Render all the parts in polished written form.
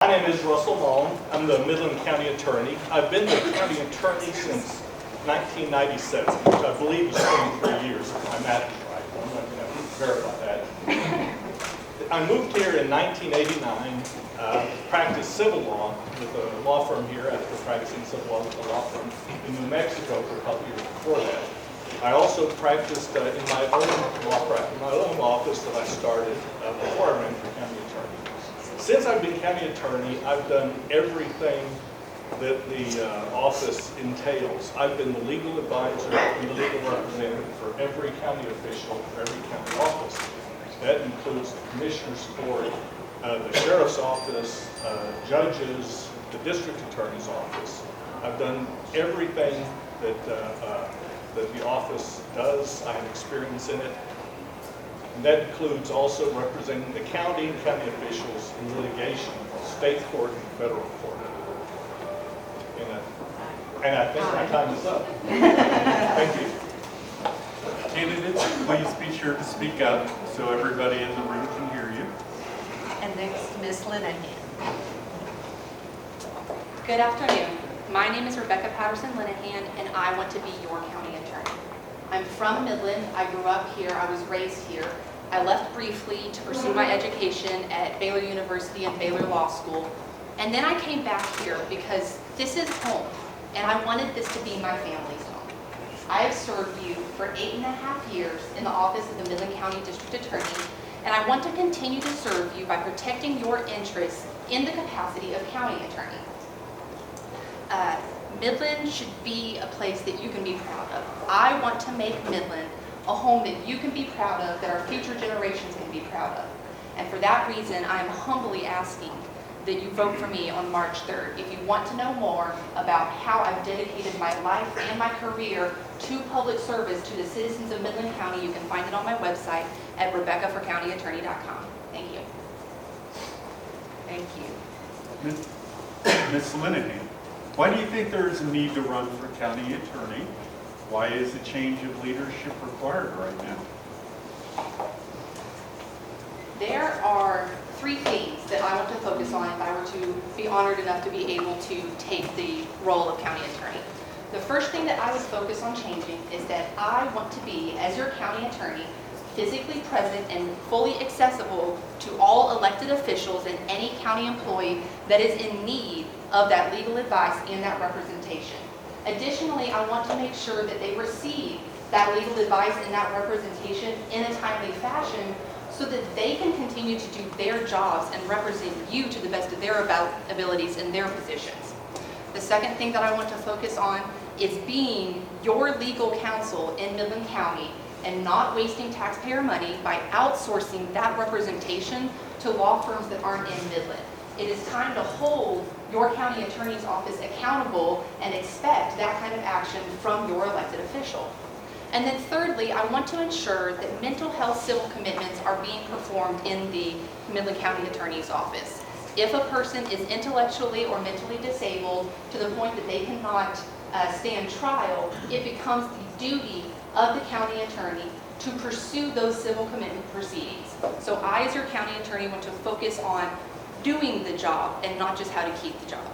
My name is Russell Malm. I'm the Midland County Attorney. I've been the County Attorney since 1997, which I believe is 23 years. My math is right. I'm not going to verify that. I moved here in 1989, practiced civil law with a law firm here after practicing civil law with a law firm in New Mexico for a couple years before that. I also practiced in my own office that I started before I ran for county attorney. Since I've been county attorney, I've done everything that the office entails. I've been the legal advisor and the legal representative for every county official, for every county office. That includes the commissioner's court, the sheriff's office, judges, the district attorney's office. I've done everything that the office does. I have experience in it. And that includes also representing the county and county officials in litigation, state court and federal court. And I think my time is up. Thank you. Candidates, please be sure to speak up so everybody in the room can hear you. And next, Ms. Linehan. Good afternoon. My name is Rebecca Patterson Linehan, and I want to be your county attorney. I'm from Midland. I grew up here. I was raised here. I left briefly to pursue my education at Baylor University and Baylor Law School. And then I came back here because this is home, and I wanted this to be my family's home. I have served you for 8.5 years in the office of the Midland County District Attorney, and I want to continue to serve you by protecting your interests in the capacity of county attorney. Midland should be a place that you can be proud of. I want to make Midland a home that you can be proud of, that our future generations can be proud of. And for that reason, I am humbly asking that you vote for me on March 3rd. If you want to know more about how I've dedicated my life and my career to public service to the citizens of Midland County, you can find it on my website at RebeccaForCountyAttorney.com. Thank you. Thank you. Ms. Linehan, why do you think there is a need to run for county attorney? Why is a change of leadership required right now? There are 3 things that I want to focus on if I were to be honored enough to be able to take the role of county attorney. The first thing that I would focus on changing is that I want to be, as your county attorney, physically present and fully accessible to all elected officials and any county employee that is in need of that legal advice and that representation. Additionally, I want to make sure that they receive that legal advice and that representation in a timely fashion so that they can continue to do their jobs and represent you to the best of their abilities in their positions. The second thing that I want to focus on is being your legal counsel in Midland County and not wasting taxpayer money by outsourcing that representation to law firms that aren't in Midland. It is time to hold your county attorney's office accountable and expect that kind of action from your elected official. And then thirdly, I want to ensure that mental health civil commitments are being performed in the Midland County Attorney's Office. If a person is intellectually or mentally disabled to the point that they cannot stand trial, it becomes the duty of the county attorney to pursue those civil commitment proceedings. So I, as your county attorney, want to focus on doing the job and not just how to keep the job.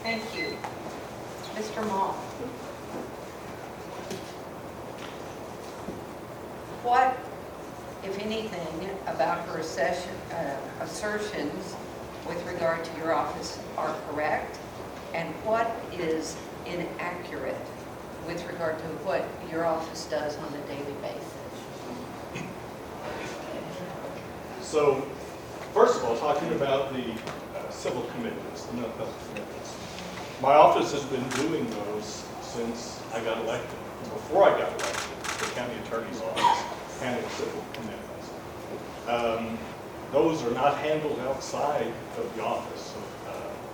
Thank you. Mr. Malm. What, if anything, about her assertions with regard to your office are correct, and what is inaccurate with regard to what your office does on a daily basis? So, first of all, talking about the civil commitments, the mental health commitments. My office has been doing those since I got elected. Before I got elected, the county attorney's office handled civil commitments. Those are not handled outside of the office. So,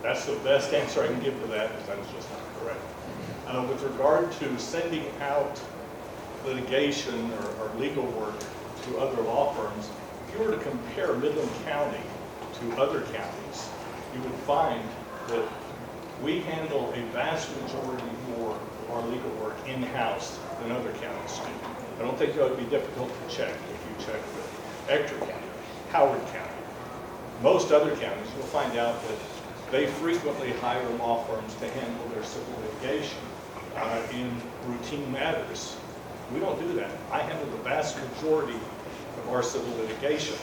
that's the best answer I can give to that, because that is just not correct. With regard to sending out litigation or legal work to other law firms, if you were to compare Midland County to other counties, you would find that we handle a vast majority more of our legal work in-house than other counties do. I don't think that would be difficult to check if you check with Ector County, Howard County, most other counties, you'll find out that they frequently hire law firms to handle their civil litigation in routine matters. We don't do that. I handle the vast majority of our civil litigation.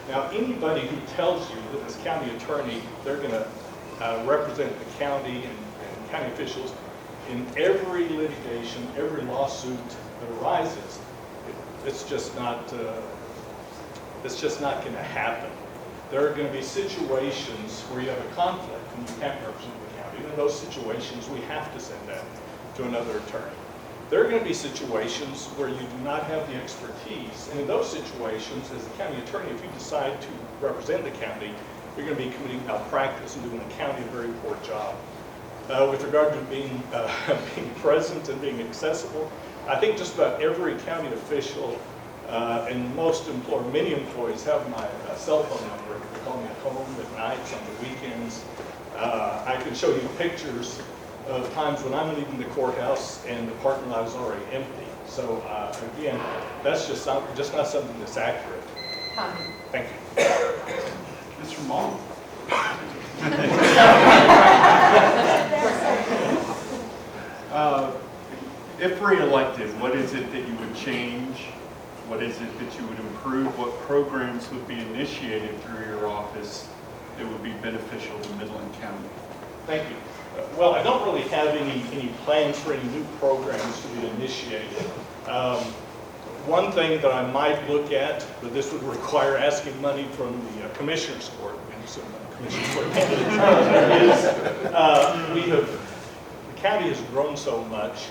Now, anybody who tells you that as county attorney, they're going to represent the county and county officials in every litigation, every lawsuit that arises, it's just not going to happen. There are going to be situations where you have a conflict and you can't represent the county. And in those situations, we have to send that to another attorney. There are going to be situations where you do not have the expertise. And in those situations, as a county attorney, if you decide to represent the county, you're going to be committing malpractice and doing the county a very poor job. With regard to being present and being accessible, I think just about every county official and many employees have my cell phone number. They call me at home, at nights, on the weekends. I can show you pictures of times when I'm leaving the courthouse and the parking lot is already empty. So again, that's just not something that's accurate. Thank you. Mr. Malm. If re-elected, what is it that you would change? What is it that you would improve? What programs would be initiated through your office that would be beneficial to Midland County? Thank you. Well, I don't really have any plans for any new programs to be initiated. One thing that I might look at, but this would require asking money from the Commissioner's Court, and some Commissioner's Court candidates, is the county has grown so much,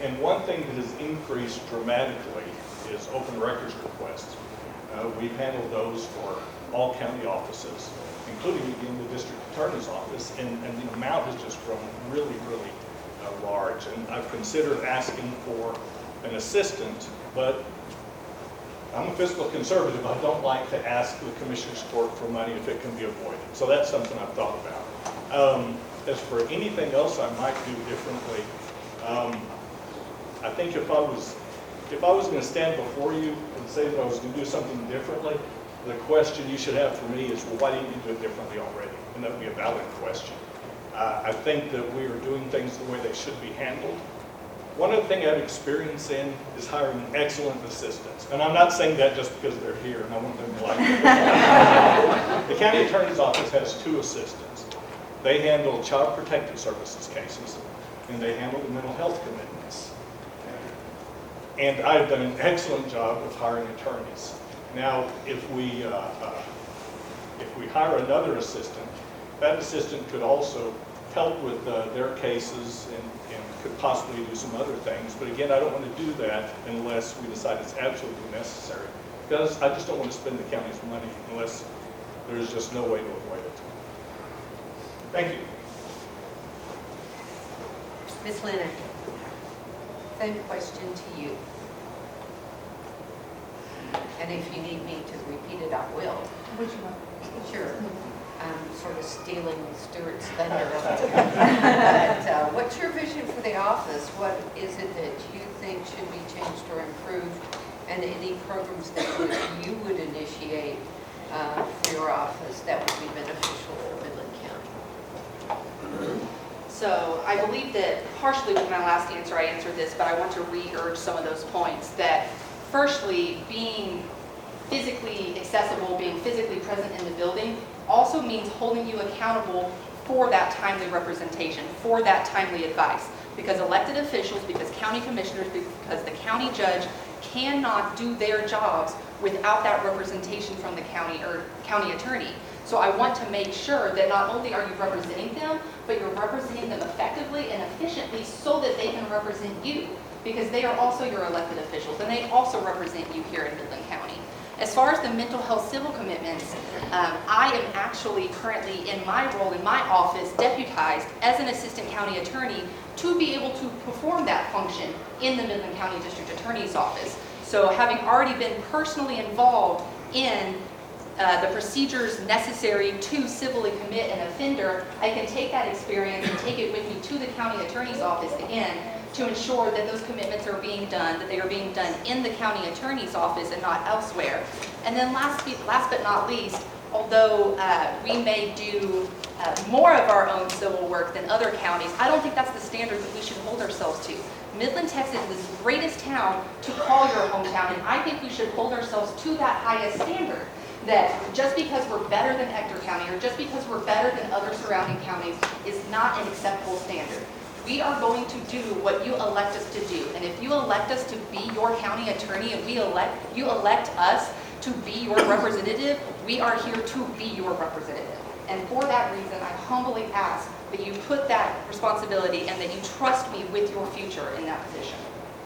and one thing that has increased dramatically is open records requests. We've handled those for all county offices, including in the district attorney's office, and the amount has just grown really, really large. And I've considered asking for an assistant, but I'm a fiscal conservative. I don't like to ask the Commissioner's Court for money if it can be avoided. So that's something I've thought about. As for anything else I might do differently, I think if I was going to stand before you and say that I was going to do something differently, the question you should have for me is, well, why didn't you do it differently already? And that would be a valid question. I think that we are doing things the way they should be handled. One other thing I have experience in is hiring excellent assistants. And I'm not saying that just because they're here and I want them to like it. The county attorney's office has 2 assistants. They handle child protective services cases, and they handle the mental health commitments. And I've done an excellent job of hiring attorneys. Now, if we hire another assistant, that assistant could also help with their cases and could possibly do some other things. But again, I don't want to do that unless we decide it's absolutely necessary, because I just don't want to spend the county's money unless there's just no way to avoid it. Thank you. Ms. Linehan, same question to you. And if you need me to repeat it, I will. Would you want? Sure. I'm sort of stealing Stuart's thunder. But what's your vision for the office? What is it that you think should be changed or improved? And any programs that you would initiate for your office that would be beneficial for Midland County? So I believe that partially with my last answer, I answered this, but I want to re-urge some of those points. That firstly, being physically accessible, being physically present in the building also means holding you accountable for that timely representation, for that timely advice. Because elected officials, because county commissioners, because the county judge cannot do their jobs without that representation from the county or county attorney. So I want to make sure that not only are you representing them, but you're representing them effectively and efficiently so that they can represent you, because they are also your elected officials and they also represent you here in Midland County. As far as the mental health civil commitments, I am actually currently in my role in my office deputized as an assistant county attorney to be able to perform that function in the Midland County District Attorney's Office. So having already been personally involved in the procedures necessary to civilly commit an offender, I can take that experience and take it with me to the county attorney's office again to ensure that those commitments are being done, that they are being done in the county attorney's office and not elsewhere. And then last but not least, although we may do more of our own civil work than other counties, I don't think that's the standard that we should hold ourselves to. Midland, Texas is the greatest town to call your hometown, and I think we should hold ourselves to that highest standard. That just because we're better than Ector County, or just because we're better than other surrounding counties, is not an acceptable standard. We are going to do what you elect us to do, and if you elect us to be your county attorney, and you elect us to be your representative, we are here to be your representative. And for that reason, I humbly ask that you put that responsibility and that you trust me with your future in that position.